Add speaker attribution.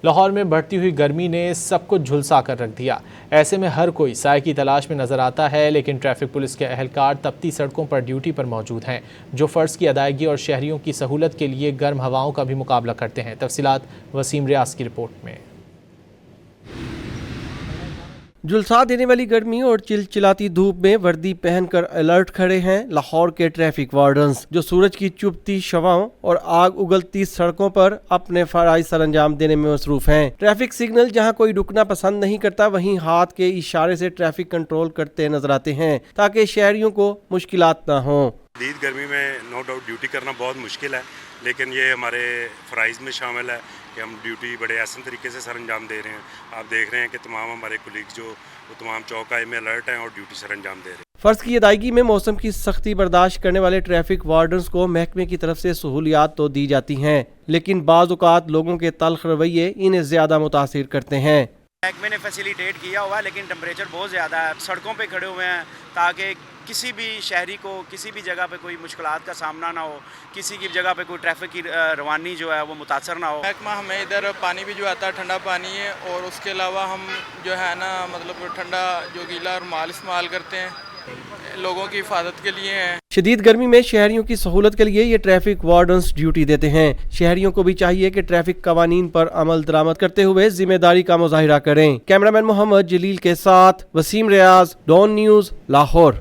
Speaker 1: لاہور میں بڑھتی ہوئی گرمی نے سب کچھ جھلسا کر رکھ دیا۔ ایسے میں ہر کوئی سائے کی تلاش میں نظر آتا ہے، لیکن ٹریفک پولیس کے اہلکار تپتی سڑکوں پر ڈیوٹی پر موجود ہیں، جو فرض کی ادائیگی اور شہریوں کی سہولت کے لیے گرم ہواؤں کا بھی مقابلہ کرتے ہیں۔ تفصیلات وسیم ریاض کی رپورٹ میں۔
Speaker 2: جھلسا دینے والی گرمی اور چلچلاتی دھوپ میں وردی پہن کر الرٹ کھڑے ہیں لاہور کے ٹریفک وارڈنز، جو سورج کی چبھتی شعاعوں اور آگ اگلتی سڑکوں پر اپنے فرائض سر انجام دینے میں مصروف ہیں۔ ٹریفک سگنل جہاں کوئی رکنا پسند نہیں کرتا، وہیں ہاتھ کے اشارے سے ٹریفک کنٹرول کرتے نظر آتے ہیں تاکہ شہریوں کو مشکلات نہ ہوں۔
Speaker 3: شدید گرمی میں نو ڈاؤٹ ڈیوٹی کرنا بہت مشکل ہے، لیکن یہ ہمارے فرائض میں شامل ہے کہ ہم ڈیوٹی بڑے احسن طریقے سے سر انجام دے رہے ہیں۔ آپ دیکھ رہے ہیں کہ تمام ہمارے کولیگ جو وہ تمام چوکائے میں الرٹ ہیں اور ڈیوٹی سر انجام دے رہے ہیں۔
Speaker 2: فرض کی ادائیگی میں موسم کی سختی برداشت کرنے والے ٹریفک وارڈنز کو محکمے کی طرف سے سہولیات تو دی جاتی ہیں، لیکن بعض اوقات لوگوں کے تلخ رویے انہیں زیادہ متاثر کرتے ہیں۔
Speaker 4: محکمے نے فیسیلیٹیٹ کیا ہوا ہے، لیکن ٹمپریچر بہت زیادہ ہے، سڑکوں پہ کھڑے ہوئے ہیں تاکہ کسی بھی شہری کو کسی بھی جگہ پہ کوئی مشکلات کا سامنا نہ ہو، کسی کی جگہ پہ کوئی ٹریفک کی روانی جو ہے وہ متاثر نہ ہو۔
Speaker 5: محکمہ ہمیں ادھر پانی بھی جو آتا ہے ٹھنڈا پانی ہے، اور اس کے علاوہ ہم جو ہے نا مطلب ٹھنڈا جو گیلا رومال استعمال کرتے ہیں، لوگوں کی حفاظت کے لیے ہیں۔
Speaker 2: شدید گرمی میں شہریوں کی سہولت کے لیے یہ ٹریفک وارڈنز ڈیوٹی دیتے ہیں۔ شہریوں کو بھی چاہیے کہ ٹریفک قوانین پر عمل درآمد کرتے ہوئے ذمہ داری کا مظاہرہ کریں۔ کیمرامین محمد جلیل کے ساتھ وسیم ریاض، ڈون نیوز، لاہور۔